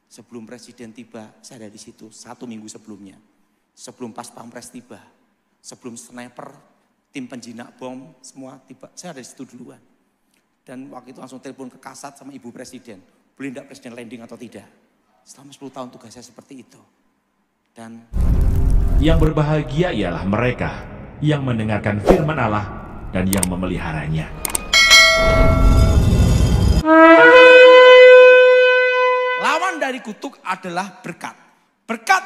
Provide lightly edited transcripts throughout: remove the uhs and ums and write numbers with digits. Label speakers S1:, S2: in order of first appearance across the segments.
S1: Sebelum presiden tiba, saya ada di situ 1 minggu sebelumnya. Sebelum pas pampres tiba, sebelum sniper, tim penjinak bom semua tiba, saya ada di situ duluan. Dan waktu itu langsung telepon ke Kasat sama Ibu Presiden, boleh enggak presiden landing atau tidak. Selama 10 tahun tugas saya seperti itu. Dan
S2: yang berbahagia ialah mereka yang mendengarkan firman Allah dan yang memeliharanya.
S1: Lawan dari kutuk adalah berkat. Berkat,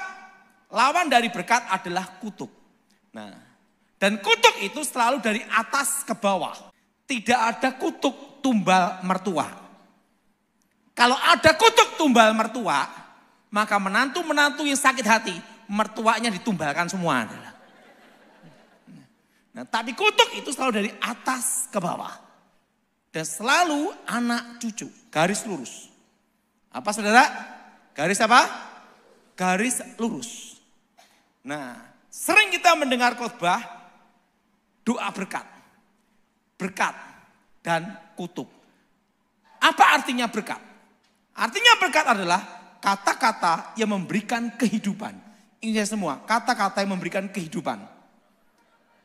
S1: lawan dari berkat adalah kutuk. Nah, dan kutuk itu selalu dari atas ke bawah. Tidak ada kutuk tumbal mertua. Kalau ada kutuk tumbal mertua, maka menantu-menantu yang sakit hati, mertuanya ditumbalkan semua. Nah, tapi kutuk itu selalu dari atas ke bawah. Dan selalu anak cucu, garis lurus. Apa saudara? Garis apa? Garis lurus. Nah, sering kita mendengar khotbah doa berkat. Berkat dan kutuk. Apa artinya berkat? Artinya berkat adalah kata-kata yang memberikan kehidupan. Ini saya semua, kata-kata yang memberikan kehidupan.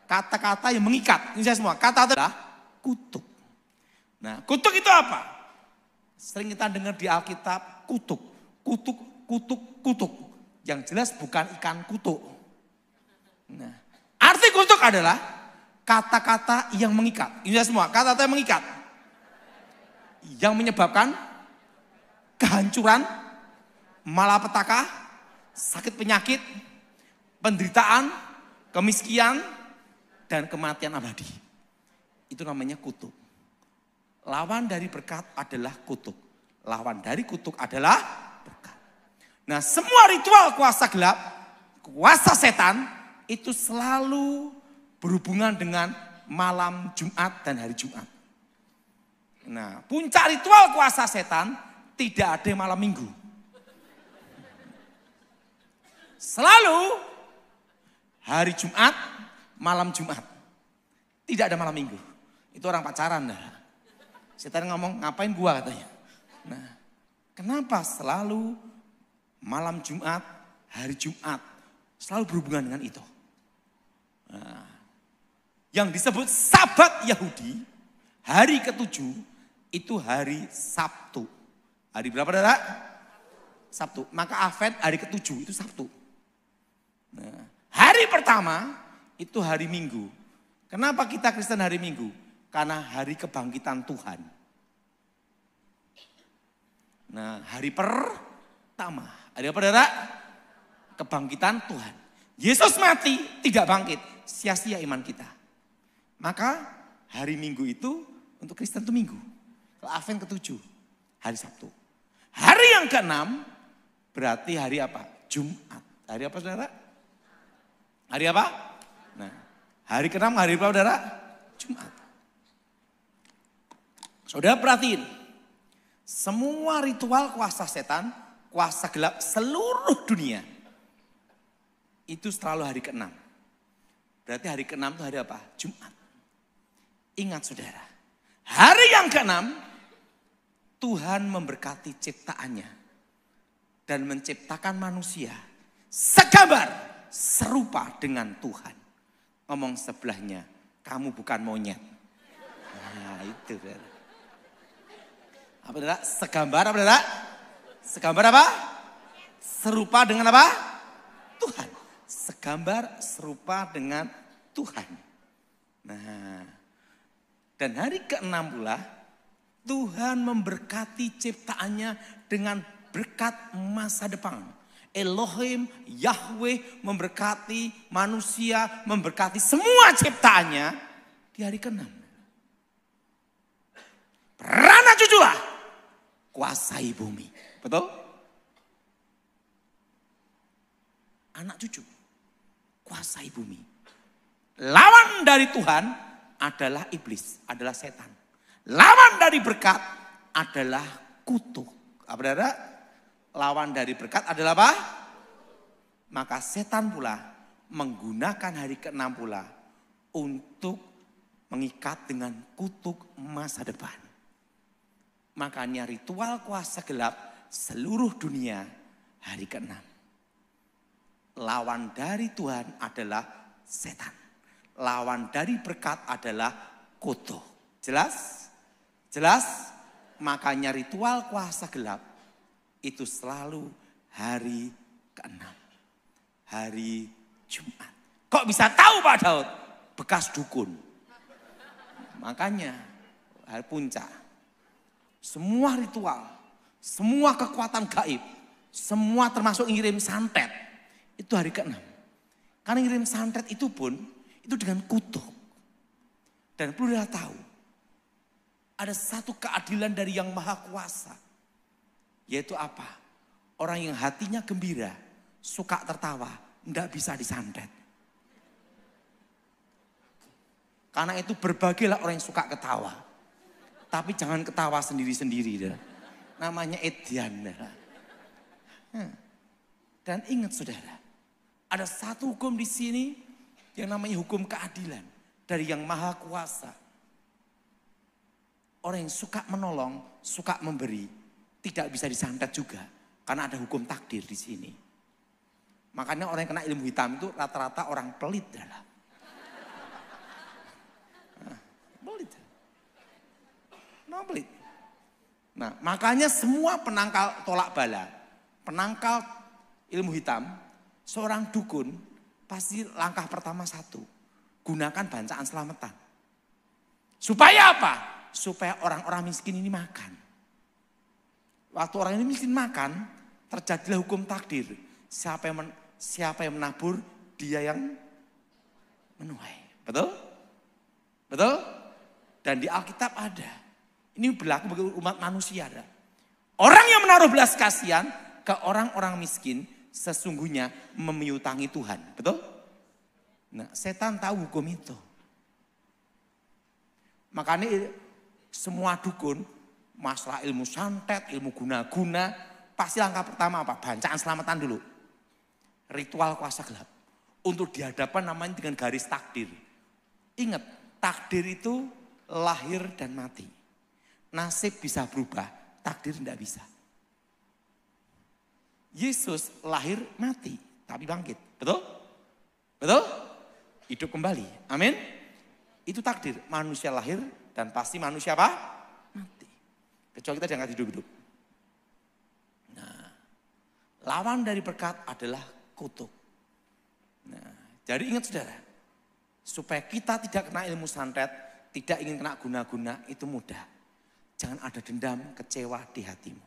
S1: Kata-kata yang mengikat. Ini saya semua, kata adalah kutuk. Nah, kutuk itu apa? Sering kita dengar di Alkitab, kutuk, kutuk, kutuk, kutuk. Yang jelas bukan ikan kutuk. Nah, arti kutuk adalah kata-kata yang mengikat. Ini semua, kata-kata yang mengikat. Yang menyebabkan kehancuran, malapetaka, sakit penyakit, penderitaan, kemiskinan, dan kematian abadi. Itu namanya kutuk. Lawan dari berkat adalah kutuk. Lawan dari kutuk adalah berkat. Nah, semua ritual kuasa gelap, kuasa setan, itu selalu berhubungan dengan malam Jumat dan hari Jumat. Nah, puncak ritual kuasa setan tidak ada malam Minggu. Selalu hari Jumat, malam Jumat. Tidak ada malam Minggu. Itu orang pacaran dah. Setan ngomong, ngapain gua katanya. Nah, kenapa selalu malam Jumat, hari Jumat, selalu berhubungan dengan itu. Nah, yang disebut Sabat Yahudi, hari ke-7, itu hari Sabtu. Hari berapa, saudara? Sabtu. Maka Advent hari ke-7, itu Sabtu. Nah, hari pertama, itu hari Minggu. Kenapa kita Kristen hari Minggu? Karena hari kebangkitan Tuhan. Nah, hari pertama. Hari apa, saudara? Kebangkitan Tuhan. Yesus mati, tidak bangkit. Sia-sia iman kita. Maka hari Minggu itu untuk Kristen itu Minggu. Kalau Advent ke-7, hari Sabtu. Hari yang ke-6 berarti hari apa? Jumat. Hari apa, saudara? Hari apa? Nah, hari ke-6 hari apa, saudara? Jumat. Saudara perhatiin, semua ritual kuasa setan, kuasa gelap seluruh dunia, itu selalu hari ke-6. Berarti hari ke-6 itu hari apa? Jumat. Ingat saudara, hari yang ke-6, Tuhan memberkati ciptaannya. Dan menciptakan manusia segambar, serupa dengan Tuhan. Ngomong sebelahnya, kamu bukan monyet. Nah itu saudara. Apa saudara? Segambar apa saudara? Segambar apa? Serupa dengan apa? Tuhan. Segambar serupa dengan Tuhan. Nah, dan hari ke-6 pula Tuhan memberkati ciptaannya dengan berkat masa depan. Elohim, Yahweh memberkati manusia, memberkati semua ciptaannya di hari ke-6. Beranak cuculah kuasai bumi. Betul? Anak cucu kuasai bumi. Lawan dari Tuhan adalah iblis, adalah setan. Lawan dari berkat adalah kutuk. Apa saudara? Lawan dari berkat adalah apa? Maka setan pula menggunakan hari ke-6 pula untuk mengikat dengan kutuk masa depan. Makanya ritual kuasa gelap seluruh dunia hari ke-6. Lawan dari Tuhan adalah setan. Lawan dari berkat adalah kutuk. Jelas? Jelas? Makanya ritual kuasa gelap itu selalu hari ke-6. Hari Jumat. Kok bisa tahu Pak Daud? Bekas dukun. Makanya hari puncak. Semua ritual, semua kekuatan gaib, semua termasuk ngirim santet, itu hari ke-6. Karena ngirim santet itu pun, itu dengan kutuk. Dan perlu dia tahu, ada satu keadilan dari Yang Maha Kuasa. Yaitu apa? Orang yang hatinya gembira, suka tertawa, tidak bisa disantet. Karena itu berbagilah orang yang suka ketawa. Tapi jangan ketawa sendiri-sendiri. Namanya edian. Dan ingat saudara, ada satu hukum di sini yang namanya hukum keadilan dari Yang Maha Kuasa. Orang yang suka menolong, suka memberi, tidak bisa disantet juga. Karena ada hukum takdir di sini. Makanya orang yang kena ilmu hitam itu rata-rata orang pelit. Pelit. No pelit. Nah, makanya semua penangkal tolak bala, penangkal ilmu hitam, seorang dukun pasti langkah pertama satu, gunakan bacaan selamatan. Supaya apa? Supaya orang-orang miskin ini makan. Waktu orang ini miskin makan, terjadilah hukum takdir. Siapa yang menabur, dia yang menuai. Betul? Betul? Dan di Alkitab ada. Ini berlaku bagi umat manusia. Ada. Orang yang menaruh belas kasihan ke orang-orang miskin sesungguhnya memiutangi Tuhan. Betul? Nah, setan tahu hukum itu. Makanya semua dukun, masalah ilmu santet, ilmu guna-guna, pasti langkah pertama apa? Bacaan selamatan dulu. Ritual kuasa gelap. Untuk dihadapkan namanya dengan garis takdir. Ingat, takdir itu lahir dan mati. Nasib bisa berubah, takdir tidak bisa. Yesus lahir mati, tapi bangkit. Betul? Betul? Hidup kembali. Amin. Itu takdir. Manusia lahir dan pasti manusia apa? Mati. Kecuali kita diangkat hidup-hidup. Nah, lawan dari berkat adalah kutuk. Nah, jadi ingat saudara, supaya kita tidak kena ilmu santet, tidak ingin kena guna-guna, itu mudah. Jangan ada dendam, kecewa di hatimu.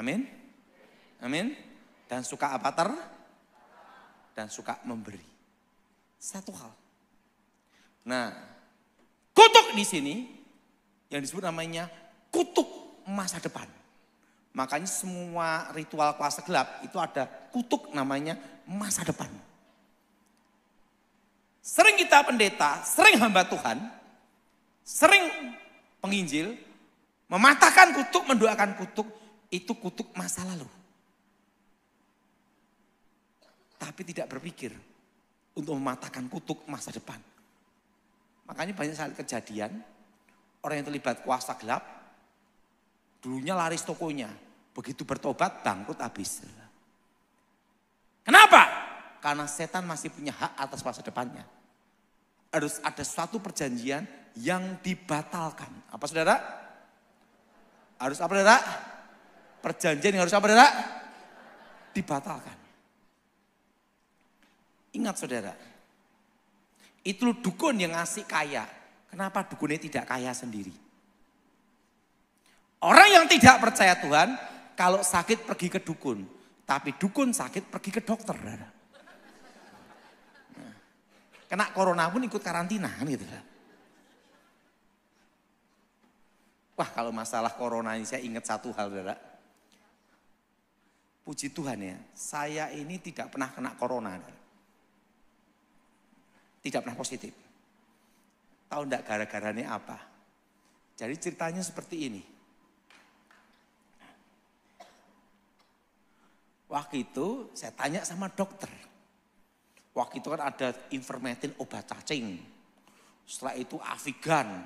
S1: Amin. Amin. Dan suka apa dan suka memberi. Satu hal. Nah, kutuk di sini yang disebut namanya kutuk masa depan. Makanya semua ritual kuasa gelap itu ada kutuk namanya masa depan. Sering kita pendeta, sering hamba Tuhan, sering penginjil, mematahkan kutuk, mendoakan kutuk, itu kutuk masa lalu. Tapi tidak berpikir untuk mematahkan kutuk masa depan. Makanya banyak sekali kejadian, orang yang terlibat kuasa gelap, dulunya laris tokonya, begitu bertobat bangkrut habis. Kenapa? Karena setan masih punya hak atas masa depannya. Harus ada suatu perjanjian yang dibatalkan. Apa saudara? Harus apa saudara? Perjanjian yang harus apa saudara? Dibatalkan. Ingat saudara, itu dukun yang ngasih kaya. Kenapa dukunnya tidak kaya sendiri? Orang yang tidak percaya Tuhan, kalau sakit pergi ke dukun. Tapi dukun sakit pergi ke dokter. Nah, kena corona pun ikut karantina kan gitu. Wah, kalau masalah corona ini saya ingat satu hal saudara. Puji Tuhan ya, saya ini tidak pernah kena corona. Tidak pernah positif. Tahu enggak gara-garanya apa? Jadi ceritanya seperti ini. Waktu itu saya tanya sama dokter. Waktu itu kan ada ivermectin obat cacing. Setelah itu Avigan,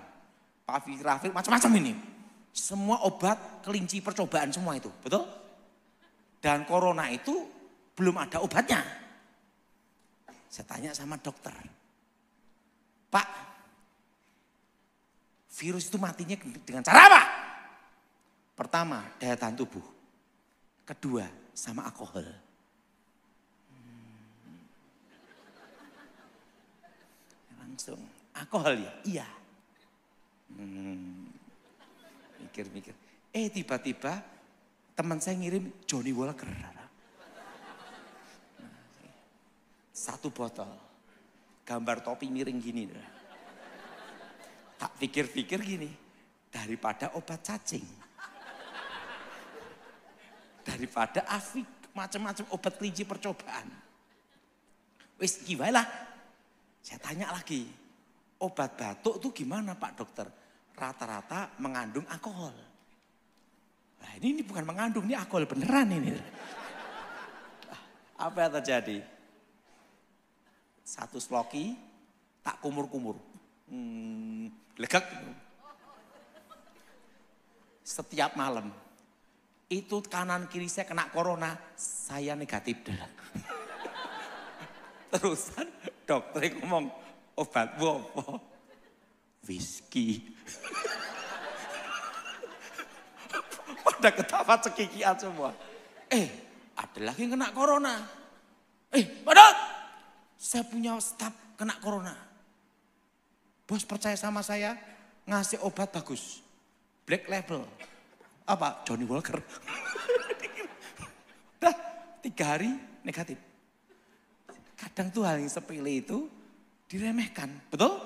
S1: Paviravir, macam-macam ini. Semua obat kelinci percobaan semua itu, betul? Dan corona itu belum ada obatnya. Saya tanya sama dokter, Pak, virus itu matinya dengan cara apa? Pertama, daya tahan tubuh. Kedua, sama alkohol. Langsung, alkohol ya? Iya. Mikir-mikir. Tiba-tiba teman saya ngirim Johnny Walker. Satu botol. Gambar topi miring gini. Tak pikir-pikir gini. Daripada obat cacing. Daripada afik. Macam-macam obat kelinci percobaan. Wis gimana lah. Saya tanya lagi. Obat batuk tuh gimana Pak Dokter? Rata-rata mengandung alkohol. Nah ini bukan mengandung, ini alkohol beneran ini. Apa yang terjadi? Satu sloki, tak kumur-kumur. Legak. Setiap malam, itu kanan kiri saya kena corona, saya negatif. Terusan dokter ngomong, obat apa? Whisky. Pada ketawa cekikian semua. Ada lagi yang kena corona. Padahal saya punya staf kena corona. Bos percaya sama saya, ngasih obat bagus. Black label. Apa? Johnny Walker. Dah 3 hari negatif. Kadang tuh hal yang sepele itu diremehkan. Betul?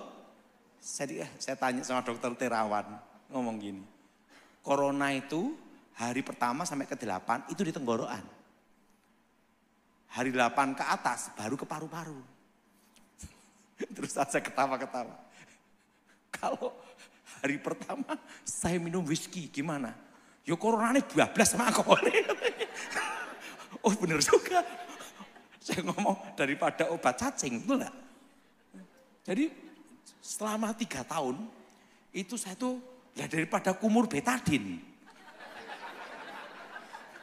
S1: Saya tanya sama dokter Terawan. Ngomong gini. Corona itu hari pertama sampai ke 8 itu di tenggorokan. Hari 8 ke atas baru ke paru-paru. Terus saya ketawa-ketawa. Kalau hari pertama saya minum whisky gimana? Yo coronanya bablas sama alkohol. Oh bener juga. Saya ngomong daripada obat cacing, betul gak? Jadi selama 3 tahun itu saya tuh ya daripada kumur betadin.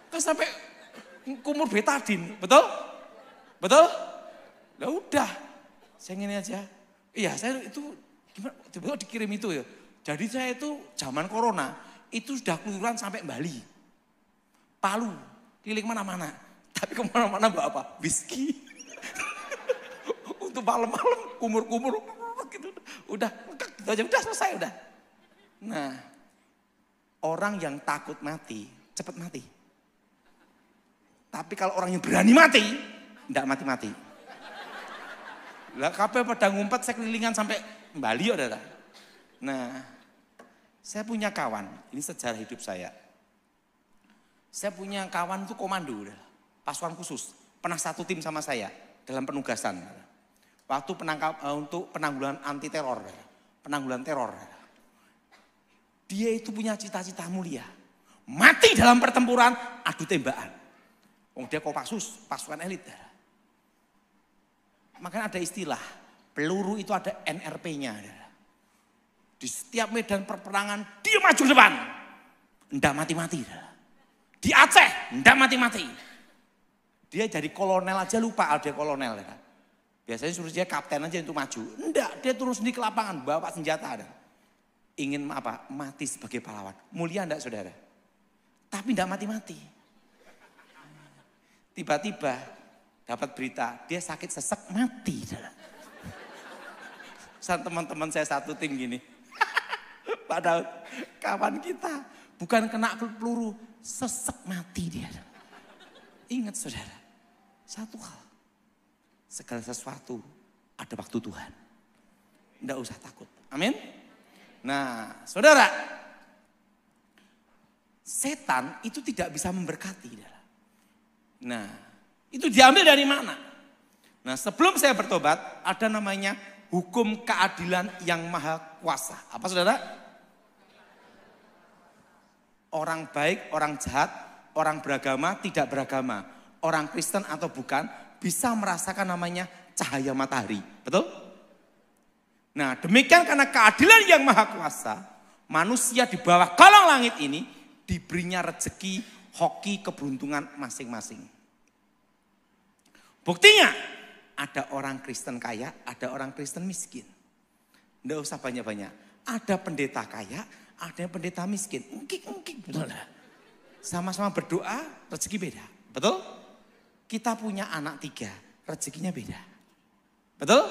S1: Kan sampai kumur betadin, betul? Betul? Ya udah, saya gini aja. Iya saya itu gimana? Tiba-tiba dikirim itu ya. Jadi saya itu zaman corona itu sudah keluaran sampai Bali, Palu, keliling mana-mana. Tapi kemana-mana bawa apa? Whisky. Untuk malam-malam kumur-kumur gitu. Udah, gitu aja, udah selesai udah. Nah, orang yang takut mati, cepat mati. Tapi kalau orang yang berani mati, enggak mati-mati. Lah kabeh pada ngumpet saya kelilingan sampai Bali udah. Nah, saya punya kawan, ini sejarah hidup saya. Saya punya kawan itu komando udah. Pasukan khusus, pernah satu tim sama saya dalam penugasan. Waktu untuk penanggulangan anti teror, penanggulangan teror. Dia itu punya cita-cita mulia. Mati dalam pertempuran, adu tembakan. Dia Kopassus, pasukan elit. Makanya ada istilah, peluru itu ada NRP-nya. Di setiap medan perperangan, dia maju depan. Nggak mati-mati. Di Aceh, nggak mati-mati. Dia jadi kolonel aja lupa dia kolonel. Biasanya suruh dia kapten aja untuk maju. Enggak, dia turun sendiri ke lapangan, bawa senjata. Ingin apa? Mati sebagai pahlawan. Mulia enggak saudara? Tapi enggak mati-mati. Tiba-tiba dapat berita, dia sakit sesek mati. Teman-teman saya satu tim gini. Padahal kawan kita bukan kena peluru, sesek mati dia. Ingat saudara, satu hal, segala sesuatu ada waktu Tuhan. Tidak usah takut, amin. Nah saudara, setan itu tidak bisa memberkati. Nah itu diambil dari mana? Nah sebelum saya bertobat, ada namanya hukum keadilan yang maha kuasa. Apa saudara? Orang baik, orang jahat, orang beragama, tidak beragama, orang Kristen atau bukan, bisa merasakan namanya cahaya matahari. Betul? Nah demikian karena keadilan yang maha kuasa, manusia di bawah kolong langit ini diberinya rezeki, hoki, keberuntungan masing-masing. Buktinya ada orang Kristen kaya, ada orang Kristen miskin. Nggak usah banyak-banyak. Ada pendeta kaya, ada pendeta miskin. Ungkik, betul lah. Sama-sama berdoa, rezeki beda. Betul? Kita punya anak 3, rezekinya beda. Betul?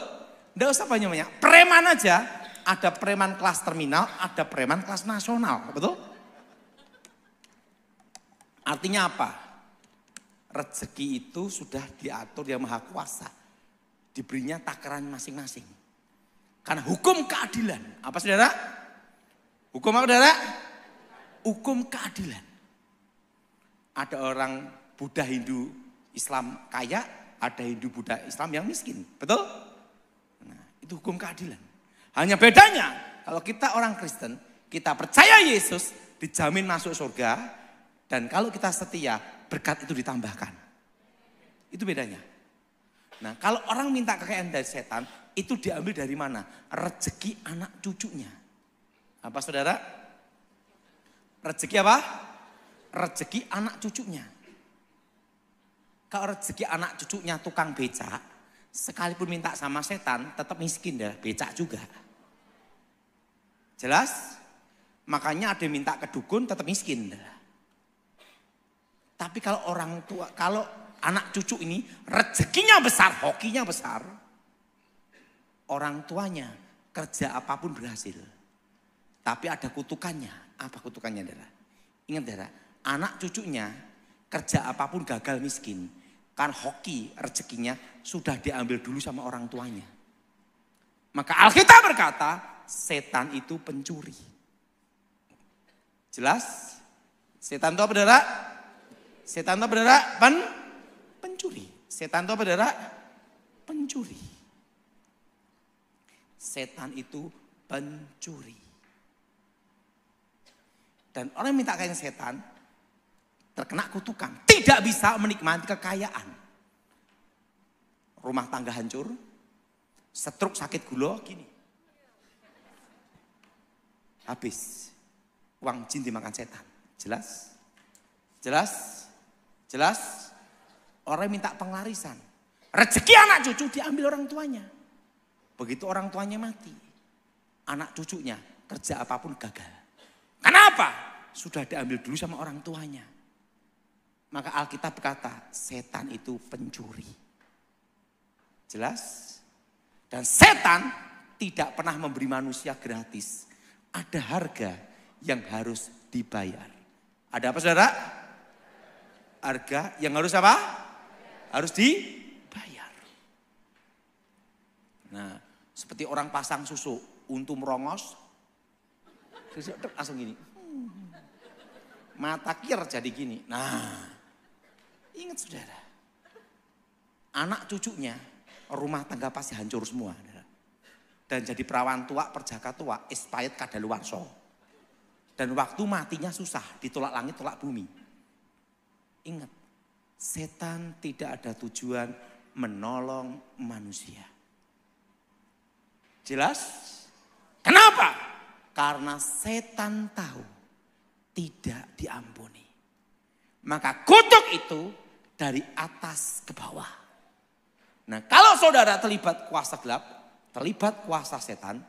S1: Nggak usah banyak-banyak. Preman aja, ada preman kelas terminal, ada preman kelas nasional. Betul? Artinya apa? Rezeki itu sudah diatur Yang Maha Kuasa. Diberinya takaran masing-masing. Karena hukum keadilan. Apa saudara? Hukum apa saudara? Hukum keadilan. Ada orang Buddha, Hindu, Islam kaya. Ada Hindu, Buddha, Islam yang miskin. Betul? Nah, itu hukum keadilan. Hanya bedanya. Kalau kita orang Kristen. Kita percaya Yesus. Dijamin masuk surga. Dan kalau kita setia. Berkat itu ditambahkan. Itu bedanya. Nah, kalau orang minta kekayaan dari setan, itu diambil dari mana? Rezeki anak cucunya. Apa saudara? Rezeki apa? Rezeki anak cucunya. Kalau rezeki anak cucunya tukang becak, sekalipun minta sama setan, tetap miskin dah, becak juga. Jelas? Makanya ada yang minta ke dukun, tetap miskin dah. Tapi kalau orang tua, kalau anak cucu ini rezekinya besar, hokinya besar. Orang tuanya kerja apapun berhasil. Tapi ada kutukannya. Apa kutukannya, Dara? Ingat, Dara, anak cucunya kerja apapun gagal miskin. Kan hoki rezekinya sudah diambil dulu sama orang tuanya. Maka Alkitab berkata, setan itu pencuri. Jelas? Setan itu apa, Dara? Setan itu apa, Dara? Pencuri. Setan itu apa, Dara? Pencuri. Setan itu pencuri. Dan orang yang minta kekayaan setan terkena kutukan. Tidak bisa menikmati kekayaan. Rumah tangga hancur. Stroke, sakit gula, gini. Habis. Uang jin dimakan setan. Jelas? Jelas? Jelas? Orang minta penglarisan. Rezeki anak cucu diambil orang tuanya. Begitu orang tuanya mati. Anak cucunya kerja apapun gagal. Kenapa? Sudah diambil dulu sama orang tuanya. Maka Alkitab berkata setan itu pencuri. Jelas? Dan setan tidak pernah memberi manusia gratis. Ada harga yang harus dibayar. Ada apa, saudara? Harga yang harus apa? Harus dibayar. Nah, seperti orang pasang susu, untu merongos, susu langsung gini. Mata kir jadi gini. Nah, ingat saudara, anak cucunya rumah tangga pasti hancur semua. Dan jadi perawan tua, perjaka tua, expired kadaluwarsa. Dan waktu matinya susah, ditolak langit, tolak bumi. Ingat, setan tidak ada tujuan menolong manusia. Jelas? Kenapa? Karena setan tahu tidak diampuni. Maka kutuk itu dari atas ke bawah. Nah, kalau saudara terlibat kuasa gelap, terlibat kuasa setan,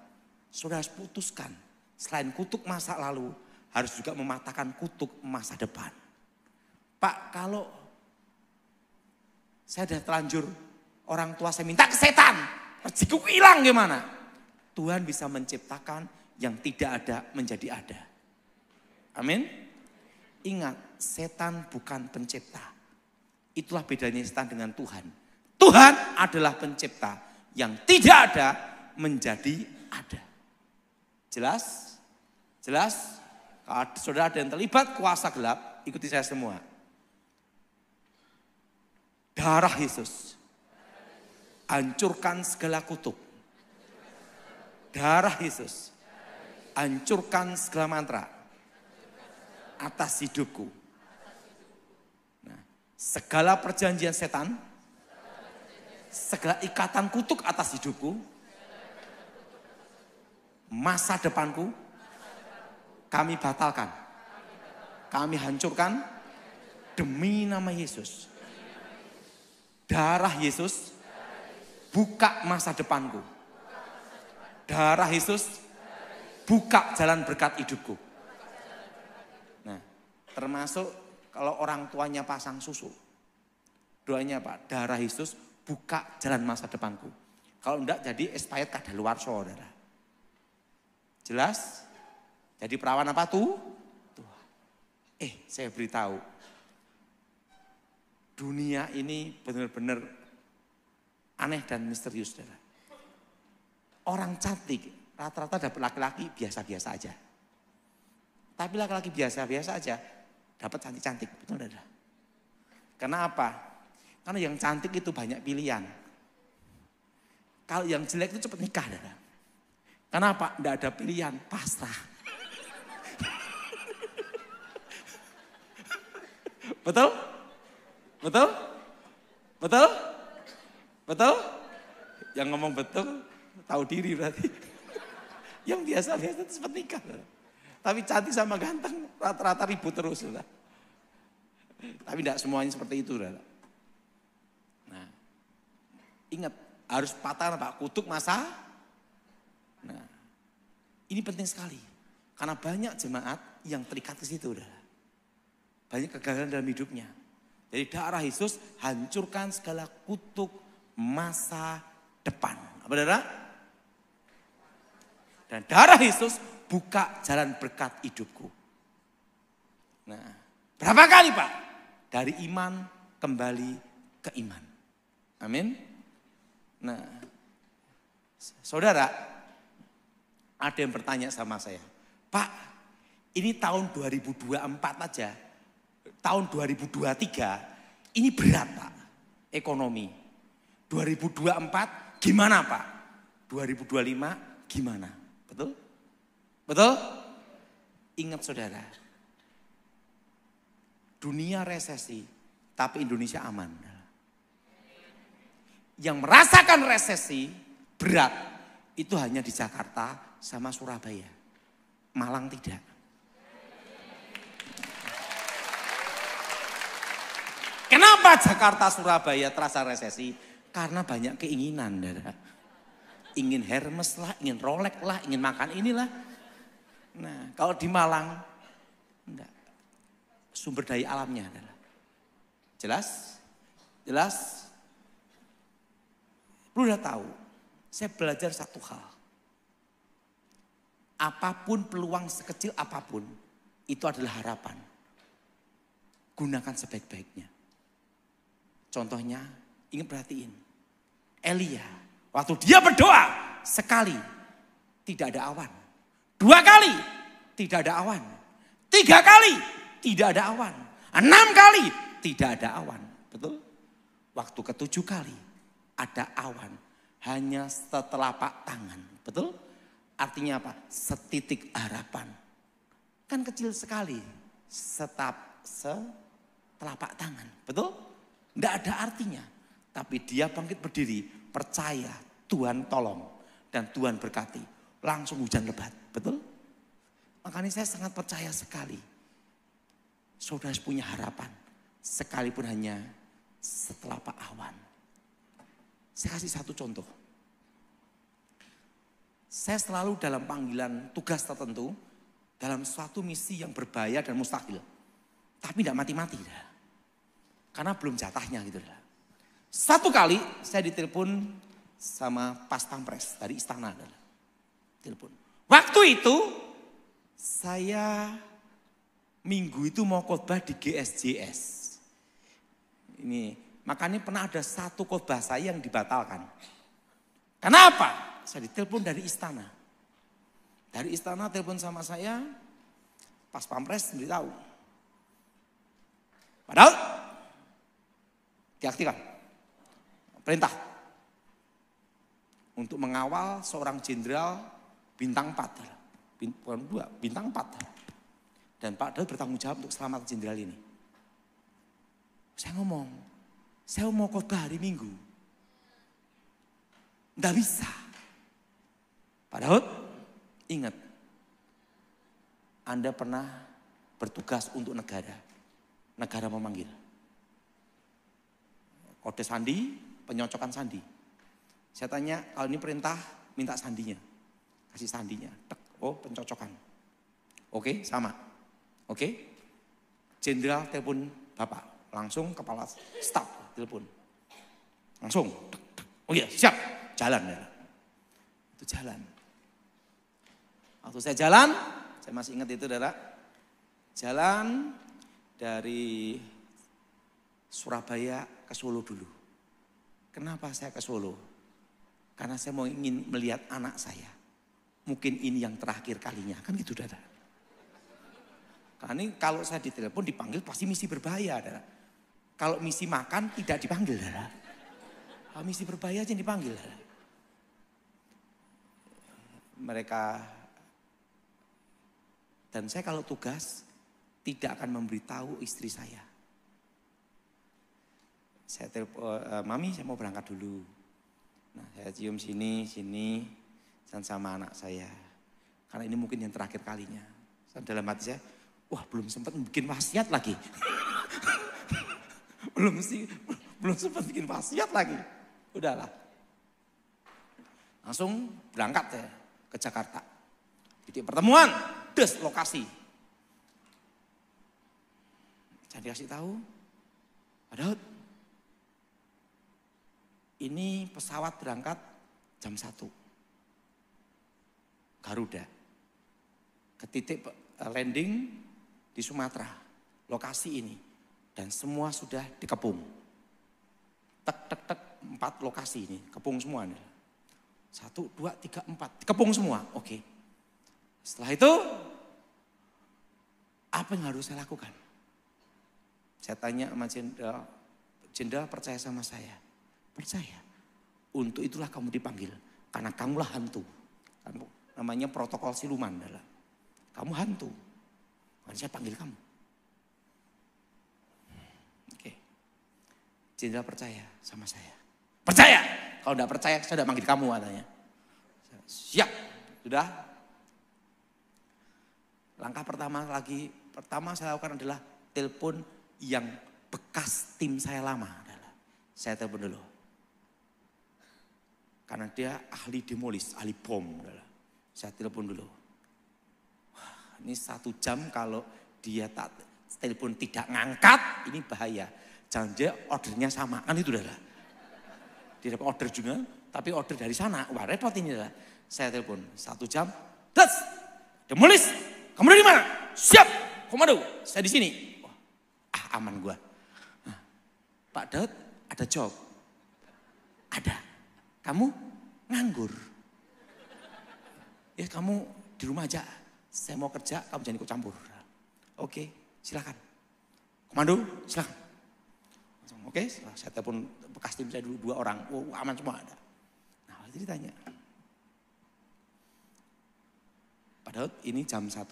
S1: saudara harus putuskan. Selain kutuk masa lalu, harus juga mematahkan kutuk masa depan. Pak, kalau saya sudah terlanjur orang tua saya minta ke setan, rezekiku hilang gimana? Tuhan bisa menciptakan yang tidak ada menjadi ada. Amin. Ingat, setan bukan pencipta. Itulah bedanya setan dengan Tuhan. Tuhan adalah pencipta yang tidak ada menjadi ada. Jelas? Jelas? Kalau saudara ada yang terlibat kuasa gelap, ikuti saya semua. Darah Yesus hancurkan segala kutuk. Darah Yesus hancurkan segala mantra atas hidupku. Nah, segala perjanjian setan, segala ikatan kutuk atas hidupku, masa depanku, kami batalkan, kami hancurkan demi nama Yesus. Darah Yesus buka masa depanku. Darah Yesus buka jalan berkat hidupku. Nah, termasuk kalau orang tuanya pasang susu. Doanya apa? Darah Yesus buka jalan masa depanku. Kalau enggak jadi expired kadaluarsa, saudara. Jelas? Jadi perawan apa tuh? Saya beritahu. Dunia ini benar-benar aneh dan misterius, saudara. Orang cantik rata-rata dapat laki-laki biasa-biasa aja. Tapi laki-laki biasa-biasa aja dapat cantik-cantik, betul saudara? Karena apa? Karena yang cantik itu banyak pilihan. Kalau yang jelek itu cepat nikah, saudara. Kenapa? Tidak ada pilihan, pasrah. Betul? Betul? Betul? Betul? Yang ngomong betul, tahu diri berarti. Yang biasa-biasa itu sempat nikah. Tapi cantik sama ganteng, rata-rata ribut terus. Tapi tidak semuanya seperti itu. Nah, ingat, harus patah apa? Kutuk masa. Nah, ini penting sekali. Karena banyak jemaat yang terikat ke situ. Banyak kegagalan dalam hidupnya. Jadi darah Yesus hancurkan segala kutuk masa depan. Apa saudara? Dan darah Yesus buka jalan berkat hidupku. Nah, berapa kali Pak? Dari iman kembali ke iman. Amin. Nah, saudara, ada yang bertanya sama saya, Pak, ini tahun 2024 aja. Tahun 2023 ini berat Pak, ekonomi. 2024 gimana Pak? 2025 gimana? Betul? Betul? Ingat saudara, dunia resesi tapi Indonesia aman. Yang merasakan resesi berat itu hanya di Jakarta sama Surabaya. Malang tidak. Kenapa Jakarta, Surabaya terasa resesi? Karena banyak keinginan. Ingin Hermes lah, ingin Rolex lah, ingin makan inilah. Nah, kalau di Malang, enggak. Sumber daya alamnya adalah. Jelas? Jelas? Lu udah tahu, saya belajar satu hal. Apapun peluang sekecil apapun, itu adalah harapan. Gunakan sebaik-baiknya. Contohnya, ingat perhatiin. Elia, waktu dia berdoa, sekali tidak ada awan. 2 kali tidak ada awan. 3 kali tidak ada awan. 6 kali tidak ada awan. Betul? Waktu ke-7 kali ada awan. Hanya setelapak tangan. Betul? Artinya apa? Setitik harapan. Kan kecil sekali. Setelapak tangan. Betul? Tidak ada artinya. Tapi dia bangkit berdiri. Percaya Tuhan tolong. Dan Tuhan berkati. Langsung hujan lebat. Betul? Makanya saya sangat percaya sekali. Saudara punya harapan. Sekalipun hanya setelapak awan. Saya kasih satu contoh. Saya selalu dalam panggilan tugas tertentu. Dalam suatu misi yang berbahaya dan mustahil. Tapi tidak mati-mati. Karena belum jatahnya gitu. Satu kali saya ditelepon sama Pas Pampres dari istana. Telepon. Waktu itu saya minggu itu mau khotbah di GSJS. Ini makanya pernah ada satu khotbah saya yang dibatalkan. Kenapa? Saya ditelepon dari istana. Dari istana telepon sama saya, Pas Pampres beritahu. Padahal diaktifkan perintah untuk mengawal seorang jenderal bintang 4, bukan 2, bintang 4. Dan Pak Daud bertanggung jawab untuk selamat jenderal ini. Saya ngomong, saya mau khotbah hari Minggu. Nggak bisa. Pak Daud, ingat, Anda pernah bertugas untuk negara. Negara memanggil. Kode sandi, penyocokan sandi. Saya tanya, kalau ini perintah, minta sandinya. Kasih sandinya. Oh, pencocokan. Oke, sama. Oke. Jenderal telepon Bapak. Langsung kepala staf telepon. Langsung. Oh iya, siap. Jalan. Itu jalan. Waktu saya jalan, saya masih ingat itu, saudara. Jalan dari Surabaya ke Solo dulu. Kenapa saya ke Solo? Karena saya mau ingin melihat anak saya. Mungkin ini yang terakhir kalinya. Kan gitu, saudara. Karena ini kalau saya ditelepon dipanggil pasti misi berbahaya, saudara. Kalau misi makan tidak dipanggil, saudara. Kalau misi berbahaya aja dipanggil, saudara. Mereka, dan saya kalau tugas tidak akan memberitahu istri saya. Saya telepon, Mami saya mau berangkat dulu. Nah saya cium sini, dan sama anak saya. Karena ini mungkin yang terakhir kalinya. Dalam hati saya, wah belum sempat bikin wasiat lagi. belum sempat bikin wasiat lagi. Udahlah. Langsung berangkat saya ke Jakarta. Titik pertemuan, lokasi. Saya dikasih tahu, Pak Daud, ini pesawat berangkat jam 1. Garuda. Ke titik landing di Sumatera. Lokasi ini. Dan semua sudah dikepung. Tek, 4 lokasi ini. Kepung semua nih. 1, 2, 3, 4. Dikepung semua. Oke. Setelah itu, apa yang harus saya lakukan? Saya tanya sama jenderal. Jenderal percaya sama saya. Percaya. Untuk itulah kamu dipanggil. Karena kamulah hantu. Namanya protokol siluman. Kamu hantu. Makanya saya panggil kamu. Oke. Jenderal percaya sama saya. Percaya. Kalau tidak percaya saya sudah panggil kamu katanya. Siap. Sudah. Langkah pertama saya lakukan adalah telepon yang bekas tim saya lama. Saya telepon dulu. Karena dia ahli demolis, ahli bom. Saya telepon dulu. Wah, ini 1 jam kalau dia telepon tidak ngangkat, ini bahaya. Jangan dia ordernya sama, kan itu adalah. Dia dapat order juga, tapi order dari sana. Wah repot ini adalah. Saya telepon 1 jam. Das, demolis, kamu dari mana? Siap, komando, saya di sini. Wah, aman gua. Nah, Pak Daud ada job. Ada. Kamu nganggur. Ya kamu di rumah aja. Saya mau kerja, kamu jangan ikut campur. Oke, silakan. Komando, silakan. Oke, saya telepon bekas tim saya dulu 2 orang. Oh, aman semua ada. Nah, jadi ditanya. Pak Daud, ini jam 1.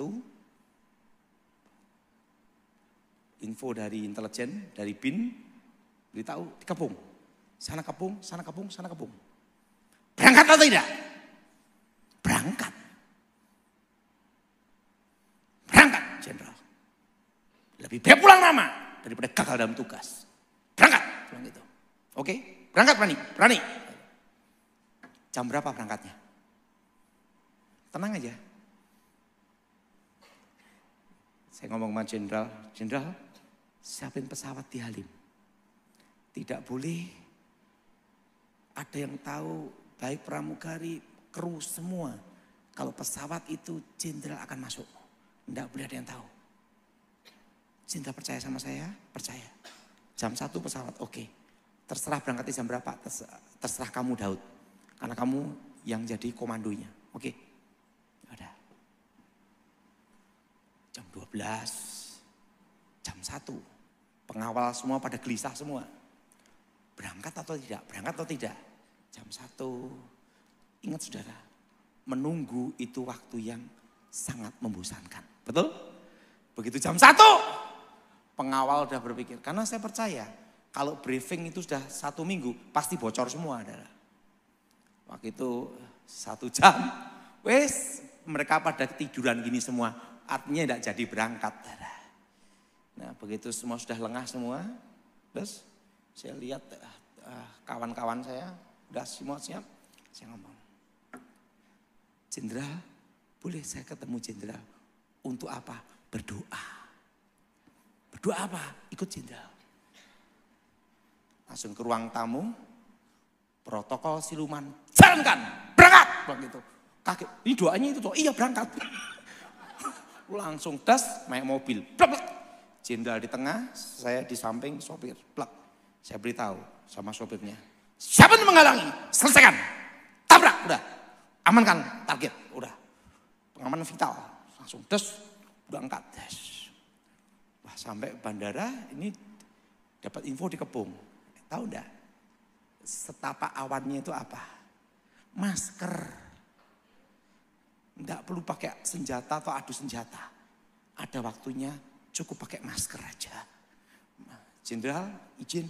S1: Info dari intelijen, dari BIN, beritahu dikepung. Sana kepung, sana kepung, sana kepung. Berangkat atau tidak? Berangkat. Berangkat, Jenderal. Lebih baik pulang nama daripada gagal dalam tugas. Berangkat, bilang gitu. Oke, berangkat berani. Jam berapa berangkatnya? Tenang aja. Saya ngomong sama Jenderal, siapin pesawat di Halim. Tidak boleh ada yang tahu, baik pramugari, kru semua. Kalau pesawat itu Jenderal akan masuk. Tidak boleh ada yang tahu. Jenderal percaya sama saya? Percaya. Jam 1 pesawat, oke. Terserah berangkatnya jam berapa, terserah kamu Daud. Karena kamu yang jadi komandonya, oke. Ada. Jam 12, jam 1. Pengawal semua pada gelisah semua. Berangkat atau tidak? Berangkat atau tidak? Jam 1. Ingat saudara, menunggu itu waktu yang sangat membosankan. Betul? Begitu jam 1, pengawal udah berpikir. Karena saya percaya, kalau briefing itu sudah 1 minggu, pasti bocor semua. Adalah. Waktu itu 1 jam, wes mereka pada tiduran gini semua. artinya tidak jadi berangkat. Nah begitu semua sudah lengah semua, terus saya lihat kawan-kawan saya udah semua siap, saya ngomong, Jenderal, boleh saya ketemu Jenderal? Untuk apa? Berdoa. Berdoa apa? Ikut Jenderal. Langsung ke ruang tamu, protokol siluman, jalankan, berangkat. Begitu. Kaget, ini doanya itu tuh, iya berangkat. Langsung das, naik mobil, blak. Jenderal di tengah, saya di samping sopir, blak. Saya beritahu sama sopirnya, siapa yang menghalangi? Selesaikan, tabrak, udah. Amankan target, udah. Pengamanan vital, langsung das, berangkat. Wah sampai bandara ini dapat info di Kepung. Tahu enggak? Setapak awannya itu apa? Masker. Enggak perlu pakai senjata atau adu senjata. Ada waktunya cukup pakai masker aja. Jenderal izin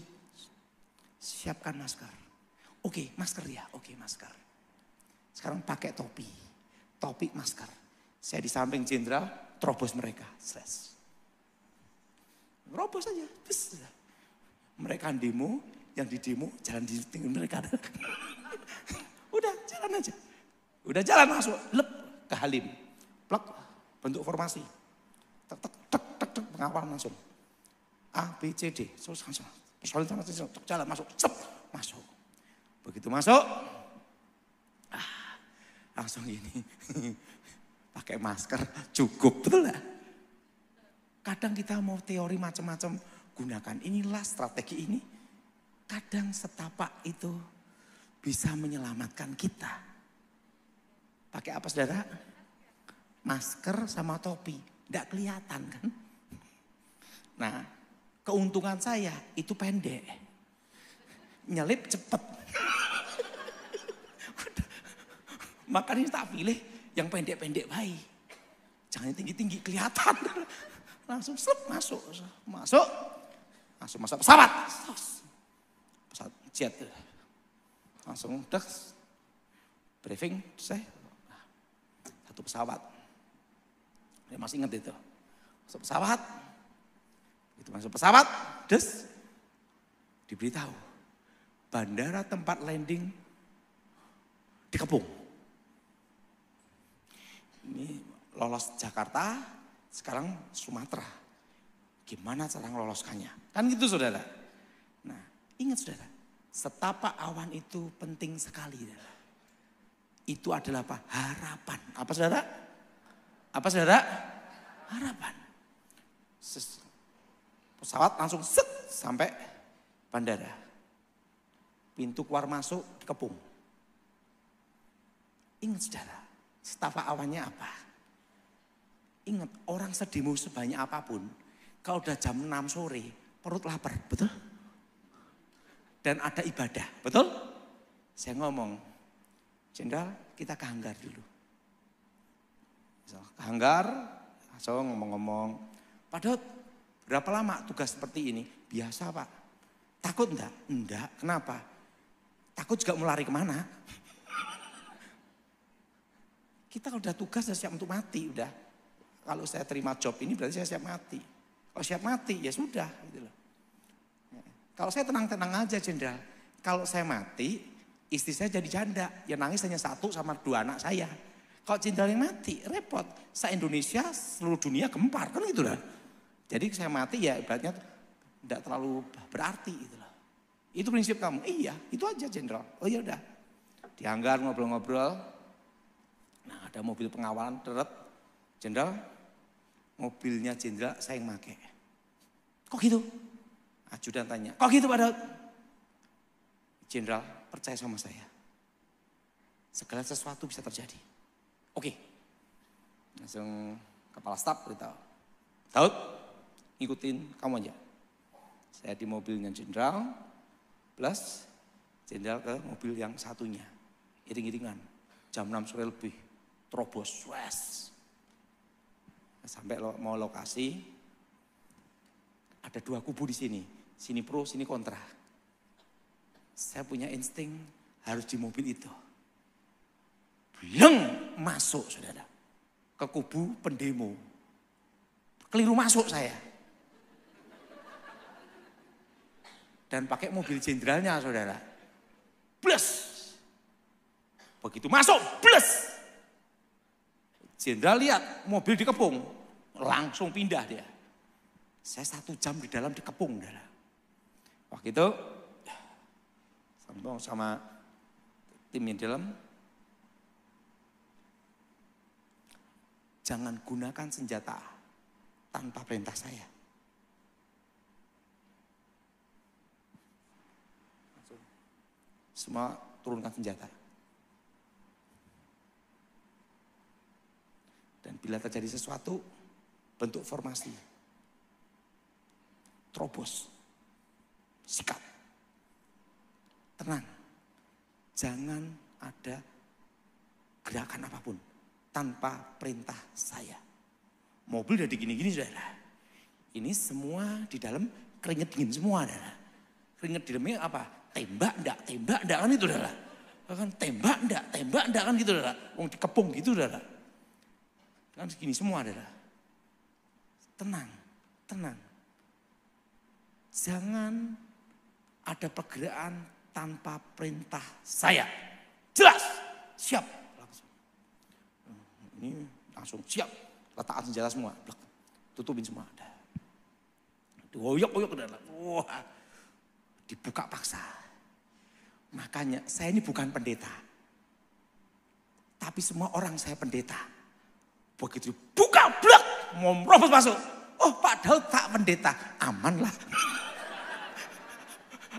S1: siapkan masker. Oke masker ya, oke masker. Sekarang pakai topi. Topi masker. Saya di samping jenderal terobos mereka. Terobos aja. Mereka demo, yang di demo jalan di tinggal mereka. Udah jalan aja. Udah jalan masuk, lep ke Halim. Plak, bentuk formasi. Tek tek tek tek tek pengawal langsung. A B C D. Langsung. Personil sama jalan masuk. Sep, masuk. Begitu masuk. Langsung gini. Pakai masker cukup, betul enggak? Kadang kita mau teori macam-macam gunakan inilah strategi ini. Kadang setapak itu bisa menyelamatkan kita. Pakai apa saudara? Masker sama topi. Tidak kelihatan kan? Nah keuntungan saya itu pendek. Nyelip cepet. Makanya tak pilih yang pendek-pendek baik. Jangan tinggi-tinggi kelihatan. Langsung masuk. Langsung masuk pesawat. Pesawat jet. Langsung briefing saya. Satu pesawat. Saya masih ingat itu. Masuk pesawat. Itu masuk pesawat. Diberitahu. Bandara tempat landing di Kepung. Ini lolos Jakarta, sekarang Sumatera. Gimana cara ngeloloskannya? Kan gitu saudara. Nah ingat saudara, setapak awan itu penting sekali. Saudara. Itu adalah apa? Harapan. Apa saudara? Apa saudara? Harapan. Pesawat langsung set sampai bandara. Pintu keluar masuk Kepung. Ingat saudara. Setapak awannya apa? Ingat orang sedemo sebanyak apapun. Kalau udah jam 6 sore perut lapar, betul? Dan ada ibadah, betul? Saya ngomong, Jenderal kita ke hanggar dulu. Ke hanggar, langsung ngomong-ngomong. Padahal berapa lama tugas seperti ini? Biasa Pak. Takut enggak? Enggak, kenapa? Takut juga mau lari kemana? Kita kalau udah tugas sudah siap untuk mati, udah. Kalau saya terima job ini berarti saya siap mati. Kalau siap mati ya sudah. Gitu loh. Kalau saya tenang-tenang aja Jenderal. Kalau saya mati, istri saya jadi janda. Yang nangis hanya 1 sama 2 anak saya. Kalau Jenderal yang mati, repot. Se-Indonesia, seluruh dunia gempar, kan gitu lah. Jadi saya mati ya ibaratnya tidak terlalu berarti. Gitu loh. Itu prinsip kamu. Iya, itu aja Jenderal. Oh iya udah. Di hanggar ngobrol-ngobrol. Nah ada mobil pengawalan deret, Jenderal, mobilnya Jenderal saya yang pakai. Kok gitu? Ajudan tanya, kok gitu Pak Daud? Jenderal percaya sama saya. Segala sesuatu bisa terjadi. Oke. Langsung kepala staf beritahu. Daud, ngikutin kamu aja. Saya di mobilnya Jenderal, plus Jenderal ke mobil yang satunya. Iring-iringan, jam 6 sore lebih. Terobos, wes. Sampai mau lokasi, ada 2 kubu di sini. Sini pro, sini kontra. Saya punya insting harus di mobil itu. Bleng, masuk saudara. Ke kubu pendemo. Keliru masuk saya. Dan pakai mobil jenderalnya saudara. Blus. Begitu masuk, blus. Jenderal lihat mobil dikepung. Langsung pindah dia. Saya 1 jam di dalam dikepung. Saudara. Waktu itu sama tim yang di dalam. Jangan gunakan senjata tanpa perintah saya. Semua turunkan senjata. Dan bila terjadi sesuatu, bentuk formasi. Terobos. Sikat. Tenang. Jangan ada gerakan apapun tanpa perintah saya. Mobil udah digini-gini saudara. Ini semua di dalam keringet dingin semua saudara. Keringet di dalamnya apa? Tembak enggak kan itu saudara. Kan tembak enggak kan gitu saudara. Wong dikepung gitu saudara. Kan segini semua saudara. Tenang. Jangan ada pergerakan tanpa perintah saya. Jelas, siap. Langsung. Ini langsung siap. Letakkan senjata semua. Tutupin semua. Diwoyok-woyok saudara. Wah, dibuka paksa. Makanya saya ini bukan pendeta. Tapi semua orang saya pendeta. Begitu buka blok, mau merobos masuk. Oh Pak Daud tak pendeta, aman lah.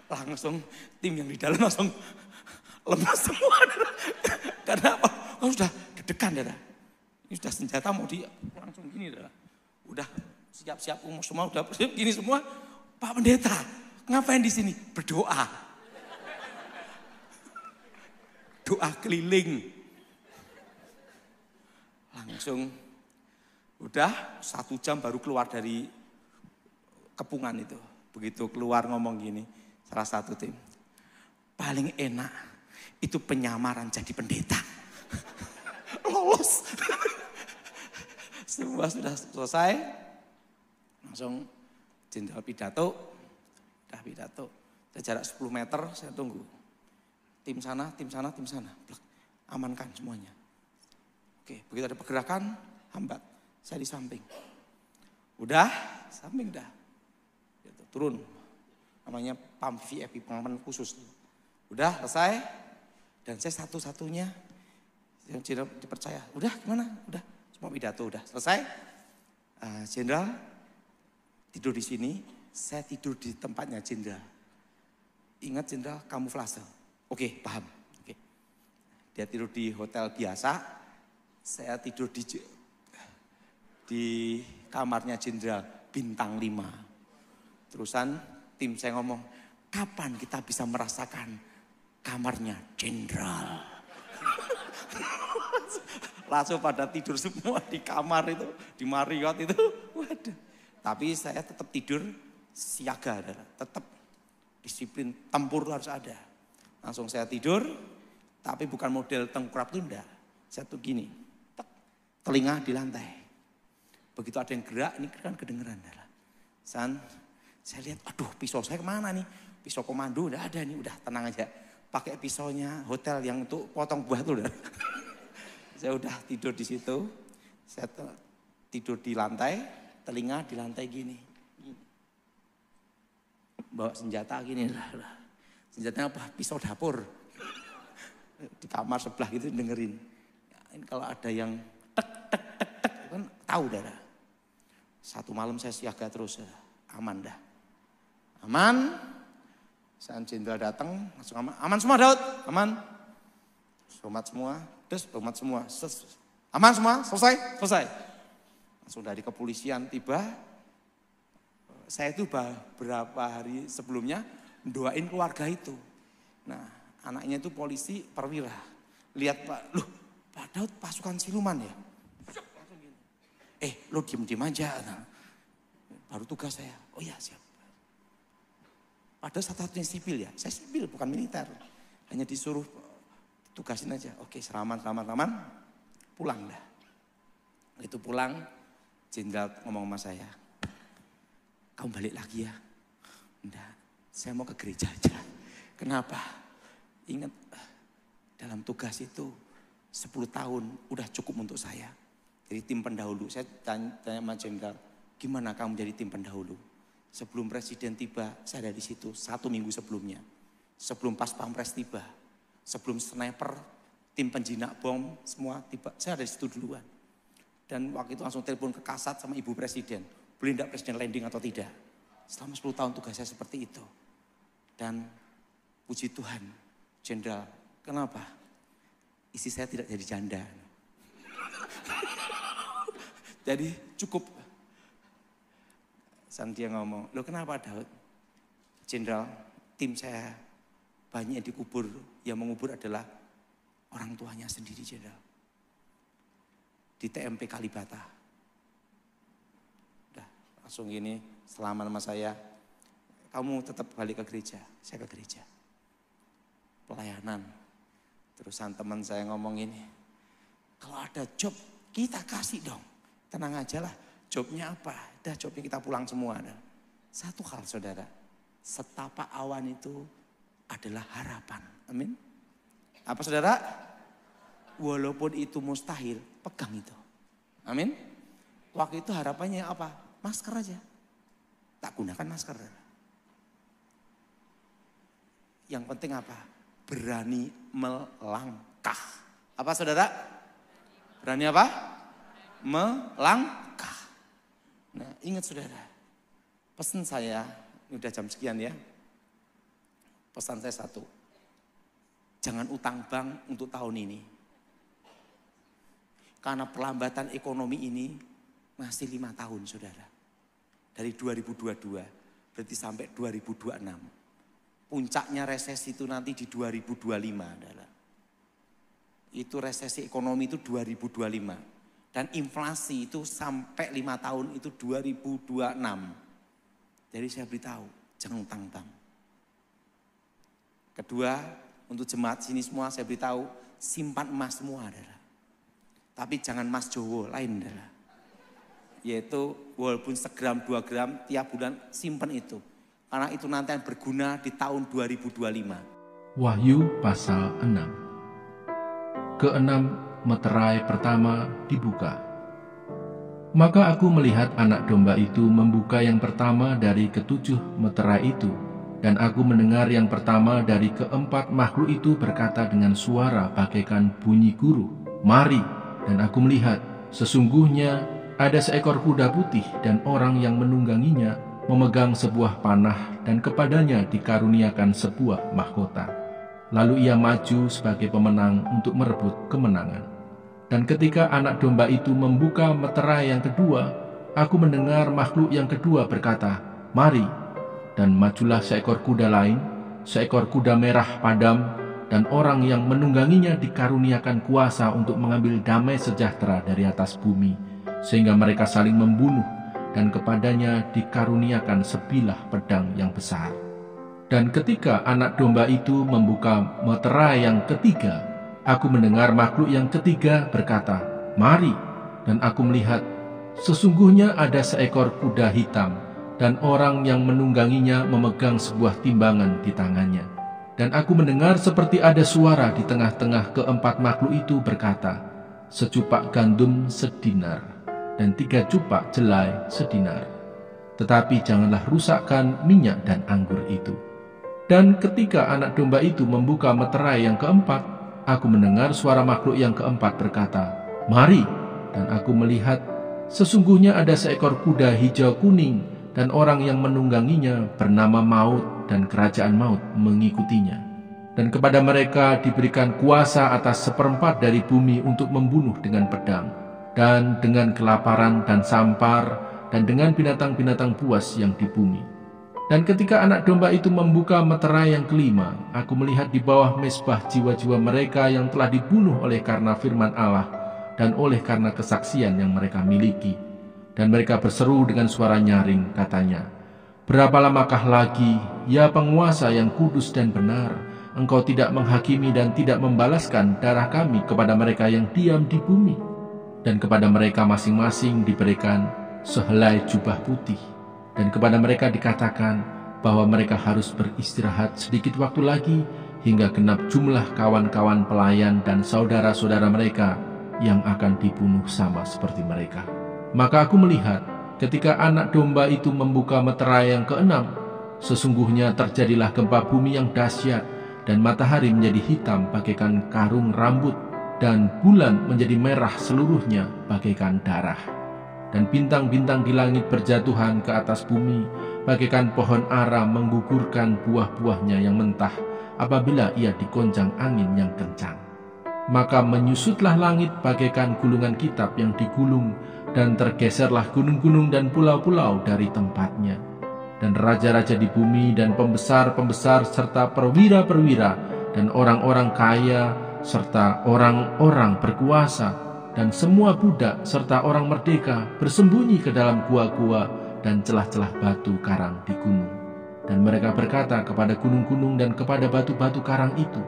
S1: Langsung tim yang di dalam langsung lemas semua. Karena apa? Oh, sudah deg-degan. Ini sudah senjata mau langsung gini. Udah siap-siap semua, udah siap gini semua. Pak pendeta, ngapain di sini? Berdoa. Doa keliling. Langsung udah 1 jam baru keluar dari kepungan itu. Begitu keluar ngomong gini, salah satu tim. Paling enak itu penyamaran jadi pendeta. Lolos. Semua sudah selesai. Langsung jenderal pidato. Udah pidato. Jarak 10 meter saya tunggu. Tim sana. Amankan semuanya. Oke, begitu ada pergerakan, hambat. Saya di samping. Udah, samping dah. Turun. Namanya PAM VIP, pengaman khusus. Udah, selesai. Dan saya satu-satunya yang jenderal dipercaya. Udah, gimana? Udah, semua pidato udah selesai. Jenderal tidur di sini, saya tidur di tempatnya jenderal. Ingat jenderal, kamuflase. Oke, paham. Oke. Dia tidur di hotel biasa, saya tidur di kamarnya jenderal bintang 5. Terusan tim saya ngomong, kapan kita bisa merasakan kamarnya jenderal? Langsung pada tidur semua di kamar itu, di Marriott itu. Waduh. Tapi saya tetap tidur siaga, tetap disiplin tempur harus ada. Langsung saya tidur, tapi bukan model tengkurap tunda. Saya tuh gini, telinga di lantai. Begitu ada yang gerak, ini kan kedengeran. Saya lihat, aduh pisau saya kemana nih? Pisau komando udah ada nih, udah tenang aja. Pakai pisaunya hotel yang untuk potong buah tuh udah. Saya udah tidur di situ, saya tidur di lantai, telinga di lantai gini. Bawa senjata gini lah. Senjatanya apa? Pisau dapur. Di kamar sebelah gitu dengerin. Ini kalau ada yang tek kan tahu dah. 1 malam saya siaga terus, aman dah. Aman. Saat jenderal datang, langsung aman. Aman semua Daud, aman. Somat semua, somat semua. Aman semua, selesai. Langsung dari kepolisian tiba. Saya itu beberapa hari sebelumnya doain keluarga itu. Nah, anaknya itu polisi perwira. Lihat Pak, loh Pak Daud pasukan siluman ya? Lo diem aja. Nah, baru tugas saya. Oh ya siap. Padahal satu-satunya sipil ya. Saya sipil bukan militer. Hanya disuruh tugasin aja. Oke, selamat. Pulang dah. Itu pulang. Jenderal ngomong sama saya, kamu balik lagi ya? Enggak, saya mau ke gereja aja. Kenapa? Ingat, dalam tugas itu 10 tahun udah cukup untuk saya. Jadi tim pendahulu, saya tanya sama Jenderal, gimana kamu jadi tim pendahulu? Sebelum presiden tiba, saya ada di situ 1 minggu sebelumnya. Sebelum pas pampres tiba, sebelum sniper, tim penjinak bom, semua tiba, saya ada di situ duluan. Dan waktu itu langsung telepon ke Kasat sama Ibu Presiden. Boleh enggak Presiden landing atau tidak? Selama 10 tahun tugas saya seperti itu. Dan puji Tuhan, Jenderal, kenapa? Istri saya tidak jadi janda. Jadi cukup. Santia ngomong, loh kenapa Daud? Jenderal, tim saya banyak yang dikubur. Yang mengubur adalah orang tuanya sendiri, Jenderal. Di TMP Kalibata. Udah langsung gini, selama nama saya, kamu tetap balik ke gereja, saya ke gereja. Pelayanan. Terusan teman saya ngomong ini, kalau ada job kita kasih dong. Tenang aja lah, jobnya apa? Dah jobnya kita pulang semua. Dah. Satu hal saudara, setapak awan itu adalah harapan. Amin. Apa saudara? Walaupun itu mustahil, pegang itu. Amin. Waktu itu harapannya apa? Masker aja. Tak gunakan masker. Yang penting apa? Berani melangkah. Apa saudara? Berani apa? Melangkah. Nah ingat saudara. Pesan saya, ini udah jam sekian ya. Pesan saya satu. Jangan utang bank untuk tahun ini. Karena perlambatan ekonomi ini masih 5 tahun saudara. Dari 2022 berarti sampai 2026. Puncaknya resesi itu nanti di 2025 adalah. Itu resesi ekonomi itu 2025. Dan inflasi itu sampai 5 tahun itu 2026. Jadi saya beritahu jangan utang bank. Kedua untuk jemaat sini semua saya beritahu simpan emas semua adalah. Tapi jangan emas Jowo lain adalah. Yaitu walaupun 1 gram 2 gram tiap bulan simpan itu. Karena itu nanti akan berguna di tahun 2025.
S2: Wahyu pasal 6. Keenam meterai pertama dibuka. Maka aku melihat anak domba itu membuka yang pertama dari ke-7 meterai itu. Dan aku mendengar yang pertama dari ke-4 makhluk itu berkata dengan suara bagaikan bunyi guru, "Mari!" Dan aku melihat, sesungguhnya ada seekor kuda putih dan orang yang menungganginya memegang sebuah panah dan kepadanya dikaruniakan sebuah mahkota. Lalu ia maju sebagai pemenang untuk merebut kemenangan. Dan ketika anak domba itu membuka meterai yang kedua, aku mendengar makhluk yang kedua berkata, "Mari!" Dan majulah seekor kuda lain, seekor kuda merah padam, dan orang yang menungganginya dikaruniakan kuasa untuk mengambil damai sejahtera dari atas bumi, sehingga mereka saling membunuh, dan kepadanya dikaruniakan sebilah pedang yang besar. Dan ketika anak domba itu membuka meterai yang ketiga, aku mendengar makhluk yang ketiga berkata, "Mari!" Dan aku melihat, sesungguhnya ada seekor kuda hitam, dan orang yang menungganginya memegang sebuah timbangan di tangannya. Dan aku mendengar seperti ada suara di tengah-tengah ke-4 makhluk itu berkata, "Secupak gandum sedinar, dan 3 cupak jelai sedinar. Tetapi janganlah rusakkan minyak dan anggur itu." Dan ketika anak domba itu membuka meterai yang ke-4, aku mendengar suara makhluk yang ke-4 berkata, "Mari!" Dan aku melihat, sesungguhnya ada seekor kuda hijau kuning, dan orang yang menungganginya bernama Maut, dan kerajaan maut mengikutinya. Dan kepada mereka diberikan kuasa atas 1/4 dari bumi untuk membunuh dengan pedang, dan dengan kelaparan dan sampar, dan dengan binatang-binatang buas yang di bumi. Dan ketika anak domba itu membuka meterai yang kelima, aku melihat di bawah mezbah jiwa-jiwa mereka yang telah dibunuh oleh karena firman Allah, dan oleh karena kesaksian yang mereka miliki. Dan mereka berseru dengan suara nyaring, katanya, "Berapa lamakah lagi, ya penguasa yang kudus dan benar, engkau tidak menghakimi dan tidak membalaskan darah kami kepada mereka yang diam di bumi?" Dan kepada mereka masing-masing diberikan sehelai jubah putih, dan kepada mereka dikatakan bahwa mereka harus beristirahat sedikit waktu lagi hingga genap jumlah kawan-kawan pelayan dan saudara-saudara mereka yang akan dibunuh sama seperti mereka. Maka aku melihat ketika anak domba itu membuka meterai yang keenam, sesungguhnya terjadilah gempa bumi yang dahsyat, dan matahari menjadi hitam bagaikan karung rambut, dan bulan menjadi merah seluruhnya bagaikan darah. Dan bintang-bintang di langit berjatuhan ke atas bumi, bagaikan pohon ara menggugurkan buah-buahnya yang mentah apabila ia digoncang angin yang kencang. Maka menyusutlah langit bagaikan gulungan kitab yang digulung, dan tergeserlah gunung-gunung dan pulau-pulau dari tempatnya. Dan raja-raja di bumi dan pembesar-pembesar serta perwira-perwira dan orang-orang kaya serta orang-orang berkuasa dan semua budak serta orang merdeka bersembunyi ke dalam gua-gua dan celah-celah batu karang di gunung. Dan mereka berkata kepada gunung-gunung dan kepada batu-batu karang itu,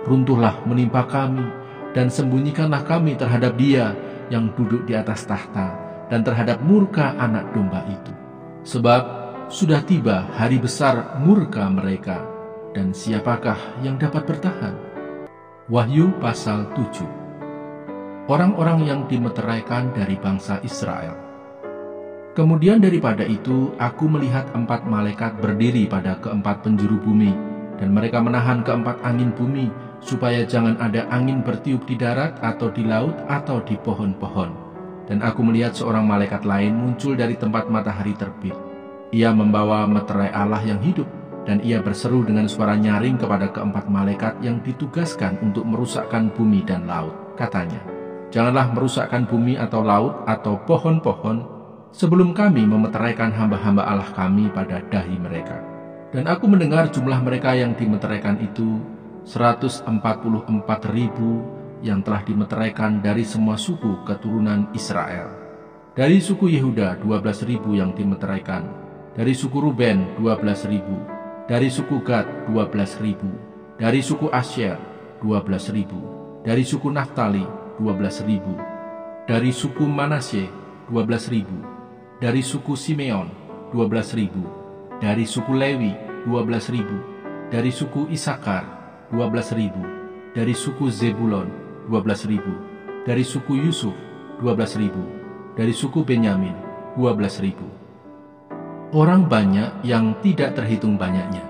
S2: "Runtuhlah menimpa kami, dan sembunyikanlah kami terhadap Dia yang duduk di atas tahta dan terhadap murka anak domba itu. Sebab sudah tiba hari besar murka mereka, dan siapakah yang dapat bertahan?" Wahyu pasal 7. Orang-orang yang dimeteraikan dari bangsa Israel. Kemudian daripada itu aku melihat 4 malaikat berdiri pada keempat penjuru bumi, dan mereka menahan keempat angin bumi, supaya jangan ada angin bertiup di darat atau di laut atau di pohon-pohon. Dan aku melihat seorang malaikat lain muncul dari tempat matahari terbit. Ia membawa meterai Allah yang hidup, dan ia berseru dengan suara nyaring kepada keempat malaikat yang ditugaskan untuk merusakkan bumi dan laut. Katanya, "Janganlah merusakkan bumi atau laut atau pohon-pohon, sebelum kami memeteraikan hamba-hamba Allah kami pada dahi mereka." Dan aku mendengar jumlah mereka yang dimeteraikan itu 144.000 yang telah dimeteraikan dari semua suku keturunan Israel. Dari suku Yehuda 12.000 yang dimeteraikan, dari suku Ruben 12.000, dari suku Gad 12.000, dari suku Asyer 12.000, dari suku Naftali 12.000, dari suku Manasye 12.000, dari suku Simeon 12.000, dari suku Lewi 12.000, dari suku Isakar 12.000, dari suku Zebulon 12.000, dari suku Yusuf 12.000, dari suku Benyamin 12.000. Orang banyak yang tidak terhitung banyaknya.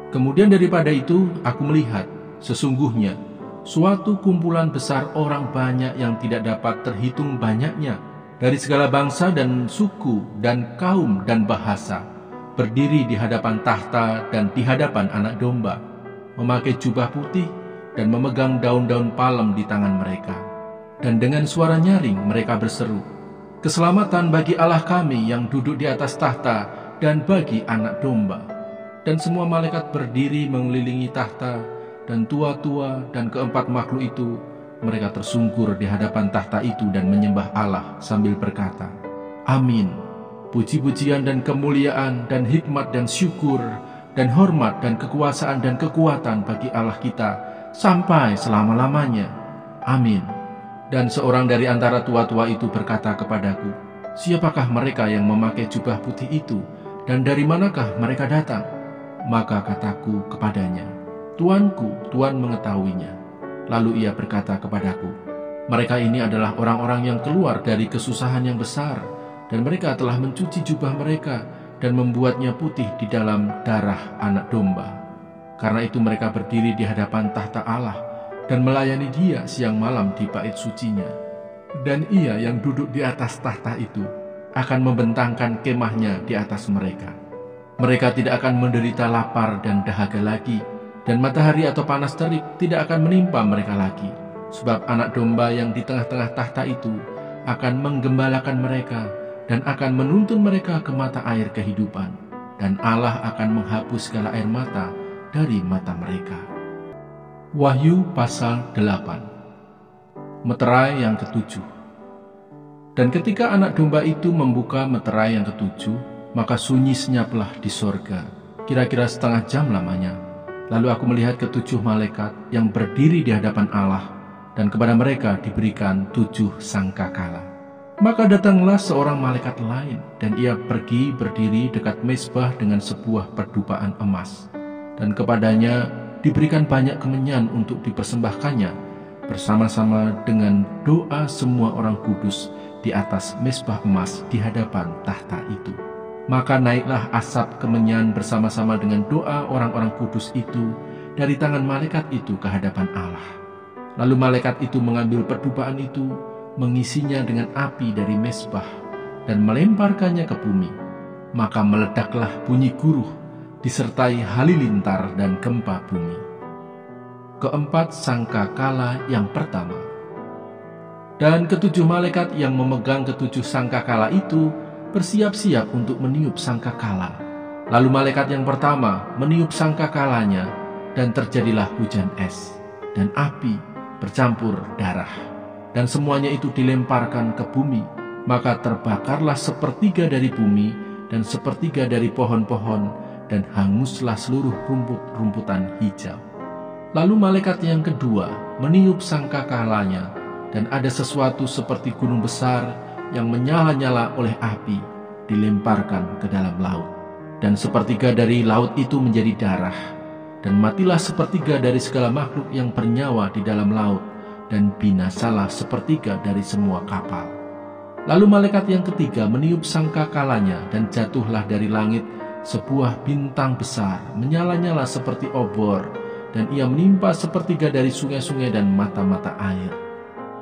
S2: Kemudian daripada itu aku melihat sesungguhnya suatu kumpulan besar orang banyak yang tidak dapat terhitung banyaknya, dari segala bangsa dan suku dan kaum dan bahasa, berdiri di hadapan tahta dan di hadapan anak domba, memakai jubah putih dan memegang daun-daun palem di tangan mereka. Dan dengan suara nyaring mereka berseru, "Keselamatan bagi Allah kami yang duduk di atas tahta dan bagi anak domba." Dan semua malaikat berdiri mengelilingi tahta, dan tua-tua dan keempat makhluk itu, mereka tersungkur di hadapan tahta itu dan menyembah Allah sambil berkata, "Amin. Puji-pujian dan kemuliaan dan hikmat dan syukur dan hormat dan kekuasaan dan kekuatan bagi Allah kita sampai selama-lamanya. Amin." Dan seorang dari antara tua-tua itu berkata kepadaku, "Siapakah mereka yang memakai jubah putih itu, dan dari manakah mereka datang?" Maka kataku kepadanya, "Tuanku, Tuan mengetahuinya." Lalu ia berkata kepadaku, "Mereka ini adalah orang-orang yang keluar dari kesusahan yang besar, dan mereka telah mencuci jubah mereka dan membuatnya putih di dalam darah anak domba. Karena itu mereka berdiri di hadapan tahta Allah dan melayani Dia siang malam di bait sucinya. Dan Ia yang duduk di atas tahta itu akan membentangkan kemahnya di atas mereka. Mereka tidak akan menderita lapar dan dahaga lagi, dan matahari atau panas terik tidak akan menimpa mereka lagi, sebab anak domba yang di tengah-tengah tahta itu akan menggembalakan mereka dan akan menuntun mereka ke mata air kehidupan, dan Allah akan menghapus segala air mata dari mata mereka." Wahyu pasal 8. Meterai yang ketujuh. Dan ketika anak domba itu membuka meterai yang ketujuh, maka sunyi senyaplah di sorga, kira-kira setengah jam lamanya. Lalu aku melihat ketujuh malaikat yang berdiri di hadapan Allah, dan kepada mereka diberikan 7 sangkakala. Maka datanglah seorang malaikat lain, dan ia pergi berdiri dekat mezbah dengan sebuah perdupaan emas, dan kepadanya diberikan banyak kemenyan untuk dipersembahkannya, bersama-sama dengan doa semua orang kudus di atas mezbah emas di hadapan tahta itu. Maka naiklah asap kemenyan bersama-sama dengan doa orang-orang kudus itu dari tangan malaikat itu ke hadapan Allah. Lalu malaikat itu mengambil perdupaan itu, mengisinya dengan api dari mezbah, dan melemparkannya ke bumi. Maka meledaklah bunyi guruh, disertai halilintar dan gempa bumi. Keempat sangkakala yang pertama. Dan ketujuh malaikat yang memegang ketujuh sangkakala itu bersiap-siap untuk meniup sangkakala. Lalu malaikat yang pertama meniup sangkakalanya, dan terjadilah hujan es dan api bercampur darah, dan semuanya itu dilemparkan ke bumi. Maka terbakarlah 1/3 dari bumi dan 1/3 dari pohon-pohon, dan hanguslah seluruh rumput-rumputan hijau. Lalu malaikat yang kedua meniup sangkakalanya, dan ada sesuatu seperti gunung besar yang menyala-nyala oleh api dilemparkan ke dalam laut. Dan 1/3 dari laut itu menjadi darah, dan matilah 1/3 dari segala makhluk yang bernyawa di dalam laut, dan binasalah 1/3 dari semua kapal. Lalu malaikat yang ketiga meniup sangkakalanya, dan jatuhlah dari langit sebuah bintang besar, menyala-nyala seperti obor, dan ia menimpa 1/3 dari sungai-sungai dan mata-mata air.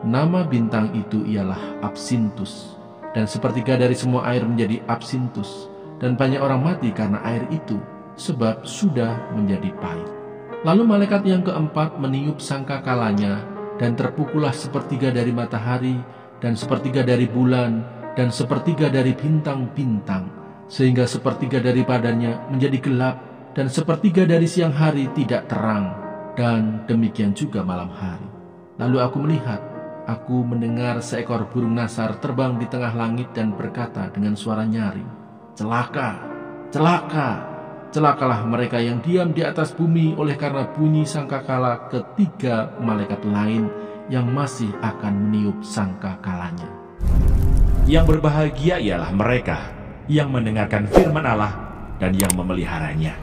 S2: Nama bintang itu ialah Absintus, dan 1/3 dari semua air menjadi absintus, dan banyak orang mati karena air itu, sebab sudah menjadi pahit. Lalu malaikat yang keempat meniup sangkakalanya, dan terpukullah 1/3 dari matahari, dan 1/3 dari bulan, dan 1/3 dari bintang-bintang, sehingga 1/3 daripadanya menjadi gelap, dan 1/3 dari siang hari tidak terang, dan demikian juga malam hari. Lalu aku mendengar seekor burung nasar terbang di tengah langit dan berkata dengan suara nyaring, "Celaka, celaka, celakalah mereka yang diam di atas bumi oleh karena bunyi sangkakala ketiga malaikat lain yang masih akan meniup sangkakalanya."
S3: Yang berbahagia ialah mereka yang mendengarkan firman Allah dan yang memeliharanya.